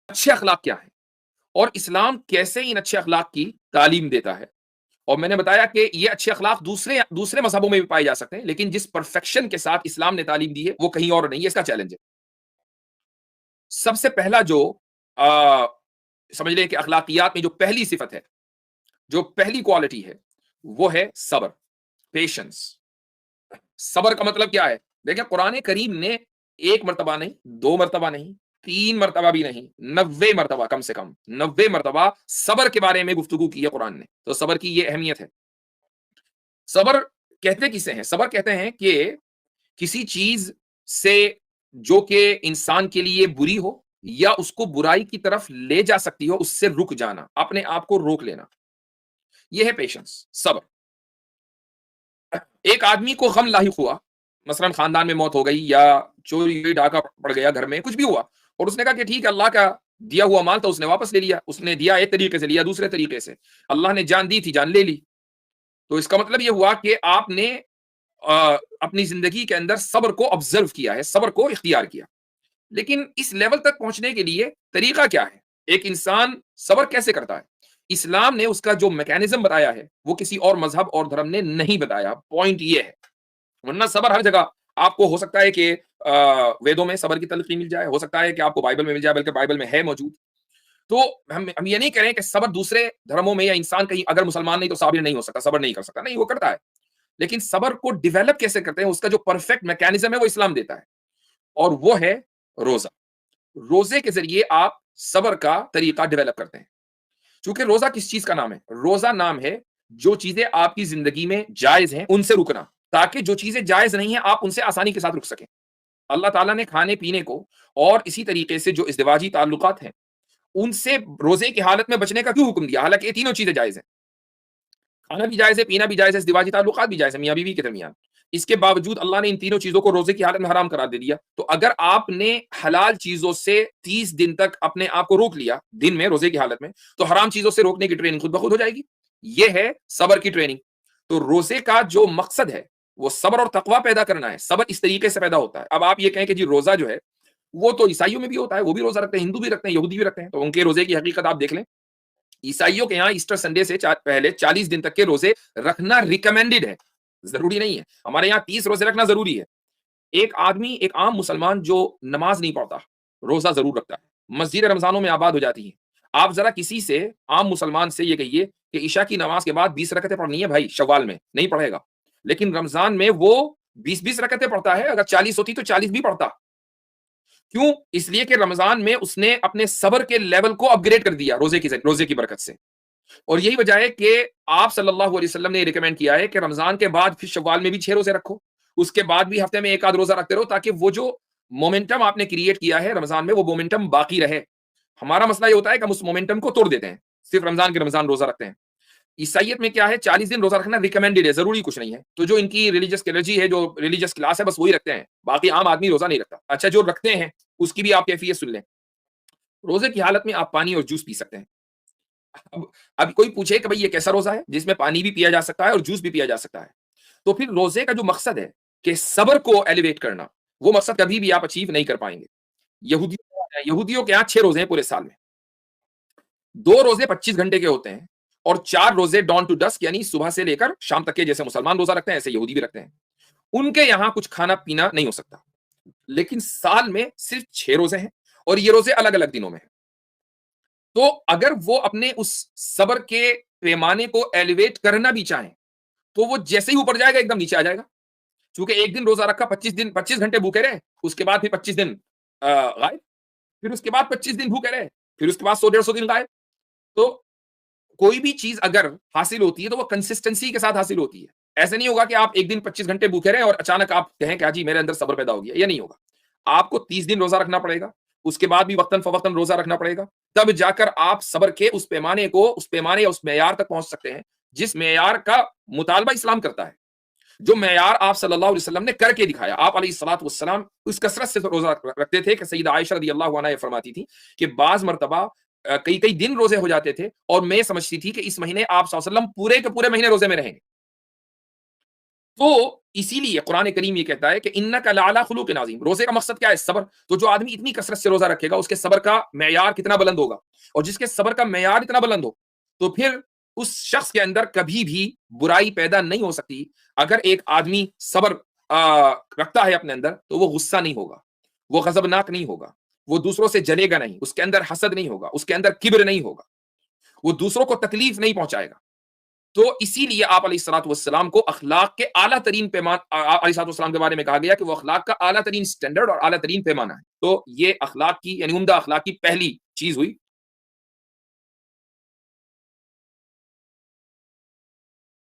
اچھے اخلاق کیا ہیں اور اسلام کیسے ان اچھے اخلاق کی تعلیم دیتا ہے. اور میں نے بتایا کہ یہ اچھے اخلاق دوسرے مذہبوں میں بھی پائے جا سکتے ہیں، لیکن جس پرفیکشن کے ساتھ اسلام نے تعلیم دی ہے وہ کہیں اور نہیں ہے. اس کا چیلنج ہے. سب سے پہلا جو سمجھ لیں کہ اخلاقیات میں جو پہلی صفت ہے، جو پہلی کوالٹی ہے، وہ ہے صبر، پیشنس. صبر کا مطلب کیا ہے؟ دیکھیں قرآن کریم نے ایک مرتبہ نہیں، دو مرتبہ نہیں، 3 مرتبہ بھی نہیں، 90 مرتبہ، کم سے کم 90 مرتبہ صبر کے بارے میں گفتگو کی ہے قرآن نے. تو صبر کی یہ اہمیت ہے. صبر کہتے کسے ہیں؟ صبر کہتے ہیں کہ کسی چیز سے جو کہ انسان کے لیے بری ہو یا اس کو برائی کی طرف لے جا سکتی ہو، اس سے رک جانا، اپنے آپ کو روک لینا. یہ ہے پیشنس، صبر. ایک آدمی کو غم لاحق ہوا، مثلا خاندان میں موت ہو گئی یا چوری ہوئی، ڈاکہ پڑ گیا گھر میں، کچھ بھی ہوا، اور اس نے کہا کہ ٹھیک ہے اللہ کا دیا ہوا مال تو اس نے واپس لے لیا. اس نے دیا ایک طریقے سے، لیا دوسرے طریقے سے. اللہ نے جان دی تھی، جان لے لی. تو اس کا مطلب یہ ہوا کہ آپ نے اپنی زندگی کے اندر صبر کو آبزرو کیا ہے، صبر کو اختیار کیا. لیکن اس لیول تک پہنچنے کے لیے طریقہ کیا ہے؟ ایک انسان صبر کیسے کرتا ہے؟ اسلام نے اس کا جو میکینزم بتایا ہے وہ کسی اور مذہب اور دھرم نے نہیں بتایا. پوائنٹ یہ ہے. ورنہ صبر ہر جگہ آپ کو ہو سکتا ہے کہ ویدوں میں صبر کی تلقین مل جائے، ہو سکتا ہے کہ آپ کو بائبل میں مل جائے، بلکہ بائبل میں ہے موجود. تو ہم یہ نہیں کہہ رہے ہیں کہ صبر دوسرے دھرموں میں یا انسان کہیں اگر مسلمان نہیں تو صابر نہیں ہو سکتا، صبر نہیں کر سکتا. نہیں، وہ کرتا ہے. لیکن صبر کو ڈیولپ کیسے کرتے ہیں، اس کا جو پرفیکٹ میکینزم ہے وہ اسلام دیتا ہے، اور وہ ہے روزہ. روزے کے ذریعے آپ صبر کا طریقہ ڈیولپ کرتے ہیں. چونکہ روزہ کس چیز کا نام ہے؟ روزہ نام ہے جو چیزیں آپ کی زندگی میں جائز ہیں ان سے رکنا، تاکہ جو چیزیں جائز نہیں ہیں آپ ان سے آسانی کے ساتھ رک سکیں. اللہ تعالیٰ نے کھانے پینے کو اور اسی طریقے سے جو ازدواجی تعلقات ہیں ان سے روزے کی حالت میں بچنے کا کیوں حکم دیا؟ حالانکہ یہ تینوں چیزیں جائز ہیں. کھانا بھی جائز ہے، پینا بھی جائز ہے، ازدواجی تعلقات بھی جائز ہیں میاں بیوی کے درمیان. اس کے باوجود اللہ نے ان تینوں چیزوں کو روزے کی حالت میں حرام قرار دے دیا. تو اگر آپ نے حلال چیزوں سے 30 دن تک اپنے آپ کو روک لیا دن میں روزے کی حالت میں، تو حرام چیزوں سے روکنے کی ٹریننگ خود بخود ہو جائے گی. یہ ہے صبر کی ٹریننگ. تو روزے کا جو مقصد ہے وہ صبر اور تقوی پیدا کرنا ہے. صبر اس طریقے سے پیدا ہوتا ہے. اب آپ یہ کہیں کہ جی روزہ جو ہے وہ تو عیسائیوں میں بھی ہوتا ہے، وہ بھی روزہ رکھتے ہیں، ہندو بھی رکھتے ہیں، یہودی بھی رکھتے ہیں. تو ان کے روزے کی حقیقت آپ دیکھ لیں. عیسائیوں کے یہاں ایسٹر سنڈے سے پہلے 40 دن تک کے روزے رکھنا ریکمینڈڈ ہے، ضروری نہیں ہے. ہمارے یہاں 30 روزے رکھنا ضروری ہے. ایک آدمی، ایک عام مسلمان جو نماز نہیں پڑھتا، روزہ ضرور رکھتا ہے. مسجد رمضانوں میں آباد ہو جاتی ہیں. آپ ذرا کسی سے، عام مسلمان سے یہ کہیے کہ عشاء کی نماز کے بعد 20 رکعتیں پڑھنی ہے بھائی، شوال میں نہیں پڑھے گا. لیکن رمضان میں وہ 20 رکعتیں پڑھتا ہے. اگر 40 ہوتی تو 40 بھی پڑھتا. کیوں؟ اس لیے کہ رمضان میں اس نے اپنے صبر کے لیول کو اپ گریڈ کر دیا روزے کی برکت سے. اور یہی وجہ ہے کہ آپ صلی اللہ علیہ وسلم نے ریکمینڈ کیا ہے کہ رمضان کے بعد پھر شوال میں بھی 6 روزے رکھو، اس کے بعد بھی ہفتے میں ایک آدھ روزہ رکھتے رہو، تاکہ وہ جو مومنٹم آپ نے کریٹ کیا ہے رمضان میں وہ مومنٹم باقی رہے. ہمارا مسئلہ یہ ہوتا ہے کہ ہم اس مومنٹم کو توڑ دیتے ہیں، صرف رمضان کے رمضان روزہ رکھتے ہیں. عیسائیت میں کیا ہے؟ 40 دن روزہ رکھنا ریکمینڈڈ ہے، ضروری کچھ نہیں ہے. تو جو ان کی ریلیجس کیلرجی ہے، جو ریلیجس کلاس ہے، بس وہی رکھتے ہیں، باقی عام آدمی روزہ نہیں رکھتا. اچھا، جو رکھتے ہیں اس کی بھی آپ کیفیت سن لیں. روزے کی حالت میں آپ پانی اور جوس پی سکتے ہیں. اب کوئی پوچھے کہ بھئی یہ کیسا روزہ ہے جس میں پانی بھی پیا جا سکتا ہے اور جوس بھی پیا جا سکتا ہے؟ تو پھر روزے کا جو مقصد ہے کہ صبر کو ایلیویٹ کرنا، وہ مقصد کبھی بھی آپ اچیو نہیں کر پائیں گے. یہودیوں کے یہاں 6 روزے ہیں پورے سال میں. 2 روزے 25 گھنٹے کے ہوتے ہیں اور 4 روزے ڈان ٹو ڈسک، یعنی صبح سے لے کر شام تک کے. جیسے مسلمان روزہ رکھتے ہیں ایسے یہودی بھی رکھتے ہیں. ان کے یہاں کچھ کھانا پینا نہیں ہو سکتا. لیکن سال میں صرف 6 روزے ہیں اور یہ روزے الگ الگ دنوں میں ہیں. تو اگر وہ اپنے اس صبر کے پیمانے کو ایلیویٹ کرنا بھی چاہیں تو وہ جیسے ہی اوپر جائے گا ایک دم نیچے آ جائے گا. چونکہ ایک دن روزہ رکھا، 25 گھنٹے بھوکے رہے، اس کے بعد پھر 25 دن غائب، پھر اس کے بعد 25 دن بھوکے رہے، پھر اس کے بعد 100-150 دن غائب. تو کوئی بھی چیز اگر حاصل ہوتی ہے تو وہ کنسسٹنسی کے ساتھ حاصل ہوتی ہے. ایسے نہیں ہوگا کہ آپ ایک دن 25 گھنٹے بھوکے رہے اور اچانک آپ کہیں کہ جی میرے اندر صبر پیدا ہو گیا. یہ نہیں ہوگا. آپ کو 30 دن روزہ رکھنا پڑے گا، اس کے بعد بھی وقتاً فوقتاً روزہ رکھنا پڑے گا. تب جا کر آپ صبر کے اس پیمانے یا اس معیار تک پہنچ سکتے ہیں جس معیار کا مطالبہ اسلام کرتا ہے، جو معیار آپ صلی اللہ علیہ وسلم نے کر کے دکھایا. آپ علیہ الصلوۃ والسلام اس کثرت سے روزہ رکھتے تھے کہ سیدہ عائشہ رضی اللہ عنہا یہ فرماتی تھی کہ بعض مرتبہ کئی دن روزے ہو جاتے تھے اور میں سمجھتی تھی کہ اس مہینے آپ صلی اللہ علیہ وسلم پورے کے پورے مہینے روزے میں رہیں گے. تو اسی لیے قرآن کریم یہ کہتا ہے کہ انک لعلی خلق عظیم. روزے کا مقصد کیا ہے؟ صبر. تو جو آدمی اتنی کثرت سے روزہ رکھے گا اس کے صبر کا معیار کتنا بلند ہوگا, اور جس کے صبر کا معیار اتنا بلند ہو تو پھر اس شخص کے اندر کبھی بھی برائی پیدا نہیں ہو سکتی. اگر ایک آدمی صبر رکھتا ہے اپنے اندر تو وہ غصہ نہیں ہوگا, وہ غضبناک نہیں ہوگا, وہ دوسروں سے جلے گا نہیں, اس کے اندر حسد نہیں ہوگا, اس کے اندر کبر نہیں ہوگا, وہ دوسروں کو تکلیف نہیں پہنچائے گا. تو اسی لیے آپ علیہ الصلوۃ والسلام کو اخلاق کے اعلیٰ ترین پیمان, علیہ الصلوۃ والسلام کے بارے میں کہا گیا کہ وہ اخلاق کا اعلیٰ ترین سٹینڈرڈ اور اعلیٰ ترین پیمانہ ہے. تو یہ اخلاق کی یعنی عمدہ اخلاق کی پہلی چیز ہوئی